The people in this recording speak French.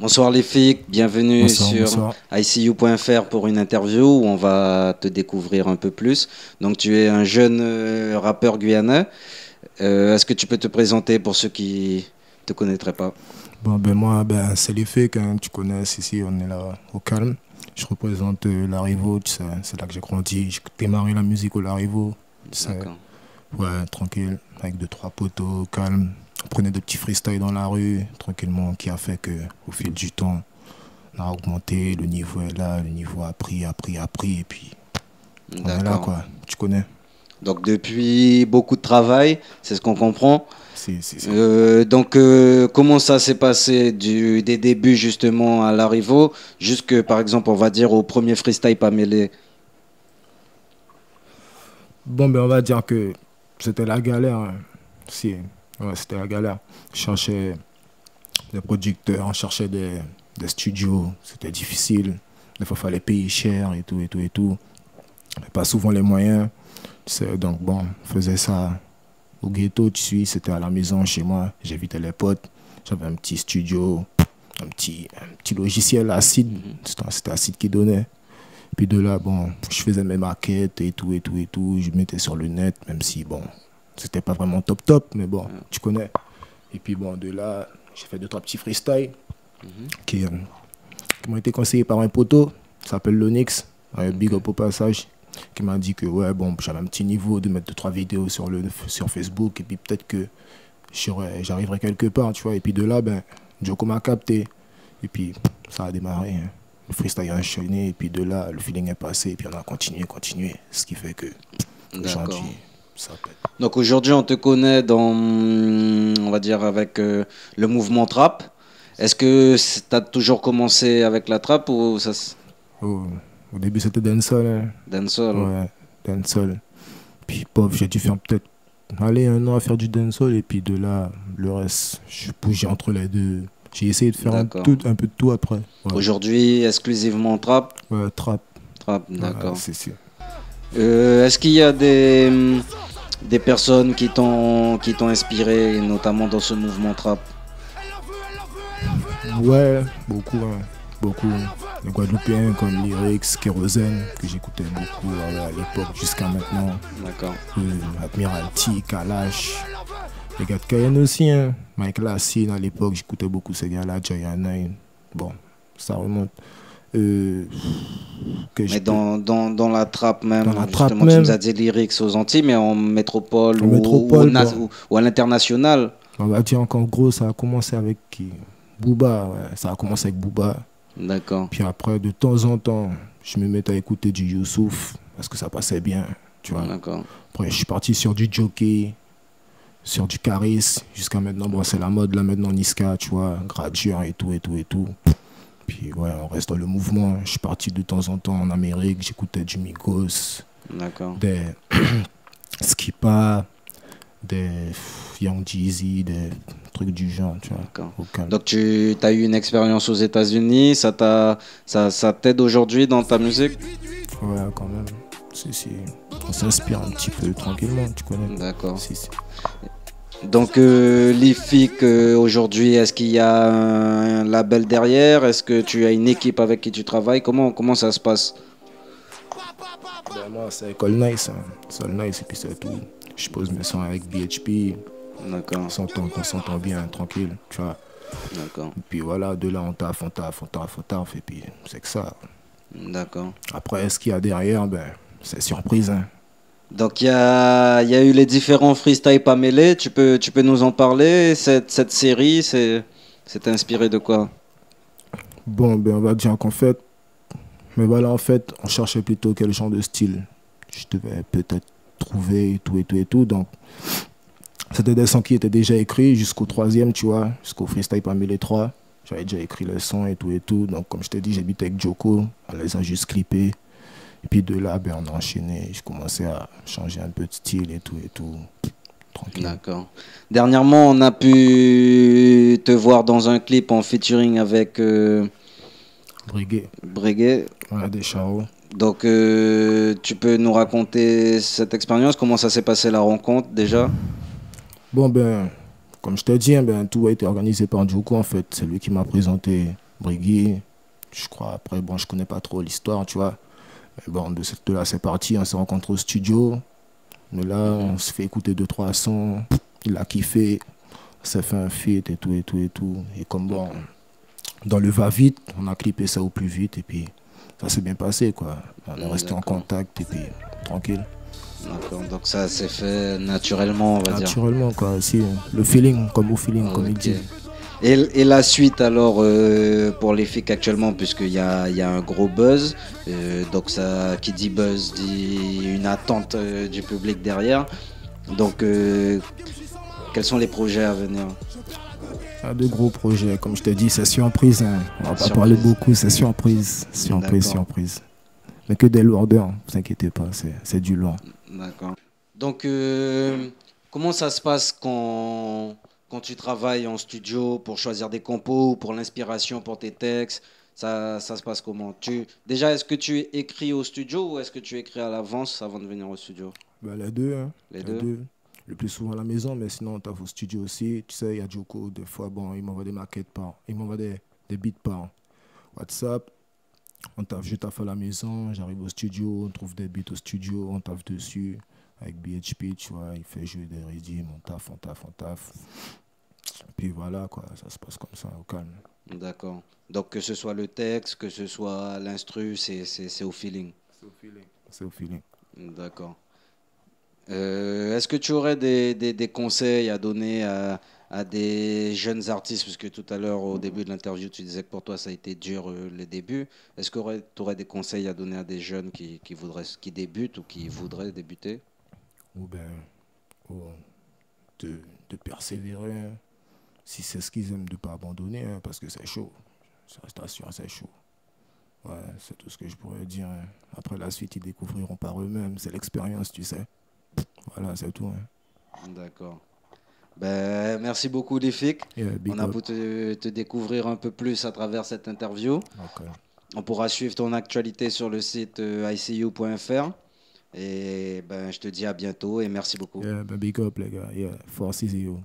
Bonsoir les filles, bienvenue Bonsoir, sur bonsoir. ICU.fr pour une interview où on va te découvrir un peu plus. Donc tu es un jeune rappeur guyanais. Est-ce que tu peux te présenter pour ceux qui te connaîtraient pas? Bon, ben moi, ben, c'est les faits, hein, tu connais, ici, on est là au calme. Je représente Larivo, tu sais, c'est là que j'ai grandi. J'ai démarré la musique au Larivo, tu sais, D'accord. ouais, tranquille, avec deux, trois poteaux, calme. On prenait des petits freestyles dans la rue, tranquillement, qui a fait que, au fil du temps, on a augmenté, le niveau est là, le niveau a pris, et puis on est là, D'accord. quoi, tu connais. Donc depuis beaucoup de travail, c'est ce qu'on comprend. C'est. Comment ça s'est passé des débuts justement à l'arrivée jusque par exemple on va dire au premier freestyle pas mêlé. Bon, ben, on va dire que c'était la galère, hein. Si, ouais, c'était la galère. Je cherchais des producteurs, on cherchait des studios, c'était difficile. Des fois, il fallait payer cher et tout, et tout, et tout. Pas souvent les moyens. Tu sais, donc, bon, on faisait ça au ghetto, tu suis, c'était à la maison, chez moi. J'invitais les potes. J'avais un petit studio, un petit logiciel Acid. C'était Acid qui donnait. Puis de là, bon, je faisais mes maquettes et tout, et tout, et tout. Je mettais sur le net, même si, bon, c'était pas vraiment top top, mais bon, tu connais. Et puis, bon, de là, j'ai fait deux, trois petits freestyles qui m'ont été conseillés par un poteau, qui s'appelle Lonix, un big up au passage, qui m'a dit que, ouais, bon, j'avais un petit niveau de mettre deux, trois vidéos sur Facebook, et puis peut-être que j'arriverai quelque part, tu vois. Et puis de là, ben, Joko m'a capté. Et puis, ça a démarré, hein. Le freestyle a enchaîné, et puis de là, le feeling est passé, et puis on a continué. Ce qui fait que D'accord. aujourd'hui, ça pète. Donc aujourd'hui, on te connaît dans, on va dire, avec le mouvement trap. Est-ce que tu as toujours commencé avec la trap ou ça Oh, au début, c'était dancehall, hein. dancehall? Ouais, dancehall. Puis, pauvre, j'ai dû faire peut-être aller un an à faire du dancehall, et puis de là, le reste, je bougeais entre les deux. J'ai essayé de faire D'accord. un peu de tout après. Ouais, Aujourd'hui, exclusivement trap? ouais, trap. Trap, Ouais, d'accord. c'est sûr. Est-ce qu'il y a des personnes qui t'ont inspiré, notamment dans ce mouvement trap? Ouais, beaucoup, hein, beaucoup. Les Guadeloupéens comme Lyrics, Kérosène, que j'écoutais beaucoup à l'époque jusqu'à maintenant. D'accord. Admiralty, Kalash. Les gars de Cayenne aussi, hein. Mike Lassine à l'époque, j'écoutais beaucoup ces gars-là, Giant. Bon, ça remonte. Que je Mais peux- dans la trappe même, Dans la trappe justement, tu même. nous as dit lyrics aux Antilles, mais en métropole En métropole, bon, ou à l'international. on va dire qu'en gros, ça a commencé avec qui? Booba, ouais. Ça a commencé avec Booba. D'accord, Puis après, de temps en temps, je me mettais à écouter du Youssouf, parce que ça passait bien, tu vois. d'accord, Après, je suis parti sur du Jockey, sur du Caris, jusqu'à maintenant, bon, c'est la mode, là, maintenant, Niska, tu vois, Gradure et tout, et tout, et tout. Puis, ouais, on reste dans le mouvement. Je suis parti de temps en temps en Amérique, j'écoutais du Migos, d'accord. des Skipa, des Young Jeezy, des trucs du genre, tu vois. D'accord. Au calme. Donc tu as eu une expérience aux États-Unis, ça t'aide aujourd'hui dans ta musique? Ouais, quand même. Si. On s'inspire un petit peu tranquillement, tu connais. D'accord. Si. Donc l'IFIC aujourd'hui, est-ce qu'il y a un label derrière? Est-ce que tu as une équipe avec qui tu travailles? Comment ça se passe? Ben, moi, c'est Call Nice, hein. Sol Nice, et puis c'est tout. Je pose mes sons avec BHP. D'accord, On s'entend bien, tranquille, tu vois. d'accord, Et puis voilà, de là, on taffe, et puis c'est que ça. d'accord. Après, ce qu'il y a derrière, ben, c'est surprise, hein. Donc il y a eu les différents freestyle pas mêlés. Tu peux nous en parler? Cette série, c'est inspiré de quoi? Bon, ben, on va dire qu'en fait, mais voilà, en fait, on cherchait plutôt quel genre de style je devais peut-être trouver, et tout. Donc, c'était des sons qui étaient déjà écrits jusqu'au troisième, tu vois, jusqu'au freestyle parmi les trois. J'avais déjà écrit les sons, et tout. Donc, comme je t'ai dit, j'habitais avec Joko, on les a juste clippés. Et puis de là, ben, on a enchaîné. Je commençais à changer un peu de style, et tout. Tranquille. D'accord. Dernièrement, on a pu te voir dans un clip en featuring avec Briguet, Breguet. on a des charros. Donc, tu peux nous raconter cette expérience? Comment ça s'est passé la rencontre déjà? Bon, ben, comme je t'ai dit, hein, ben, tout a été organisé par Joko, en fait. C'est lui qui m'a présenté Briggy, je crois. Après, bon, je connais pas trop l'histoire, tu vois. Mais bon, de là, c'est parti. On s'est rencontrés au studio. Mais là, on se fait écouter 2-3 sons. Il a kiffé. On s'est fait un feat et tout, et tout, et tout. Et comme bon, dans le va-vite, on a clippé ça au plus vite. Et puis, ça s'est bien passé, quoi. On est resté en contact et puis, tranquille. D'accord, donc ça s'est fait naturellement, on va dire. Naturellement, quoi. Aussi, le feeling, comme au feeling, comme il Ok. dit. Et la suite alors pour les filles actuellement, puisqu'il y a un gros buzz, donc ça, qui dit buzz dit une attente du public derrière. Donc quels sont les projets à venir? De gros projets, comme je t'ai dit, c'est surprise. Hein. On va pas Surprise. parler beaucoup, c'est surprise. Surprise, D'accord. surprise. Mais que des lourdeurs, ne vous inquiétez pas, c'est du lourd. D'accord. Donc comment ça se passe quand tu travailles en studio pour choisir des compos ou pour l'inspiration pour tes textes? Ça se passe comment? Déjà, est-ce que tu écris au studio ou est-ce que tu écris à l'avance avant de venir au studio? Ben, les deux, hein. Les Les deux? deux. Le plus souvent à la maison, mais sinon, on tape au studio aussi. Tu sais, il y a Joko, des fois, bon, il m'envoie des maquettes il m'envoie des beats par WhatsApp. Je taffe à la maison, j'arrive au studio, on trouve des beats au studio, on taffe dessus. Avec BHP, tu vois, il fait jouer des rythmes, on taffe, on taffe, on taffe. Puis voilà, quoi, ça se passe comme ça, au calme. D'accord. Donc que ce soit le texte, que ce soit l'instru, c'est au feeling. C'est au feeling. C'est au feeling. D'accord. Est-ce que tu aurais des conseils à donner à des jeunes artistes? Parce que tout à l'heure, au début de l'interview, tu disais que pour toi, ça a été dur les débuts. Est-ce que tu aurais des conseils à donner à des jeunes qui débutent ou qui voudraient débuter? Ou ben, oh, de persévérer. Hein. Si c'est ce qu'ils aiment, de ne pas abandonner, hein, parce que c'est chaud. Ça reste assuré, c'est chaud. Ouais, c'est tout ce que je pourrais dire. Hein. Après la suite, ils découvriront par eux-mêmes. C'est l'expérience, tu sais. Voilà, c'est tout. Hein. D'accord. Ben, merci beaucoup, Lifik. Yeah, On big a up. pu te découvrir un peu plus à travers cette interview. Ok. On pourra suivre ton actualité sur le site icu.fr. Et ben, je te dis à bientôt et merci beaucoup. Yeah, ben big up, les gars. Yeah, force is you.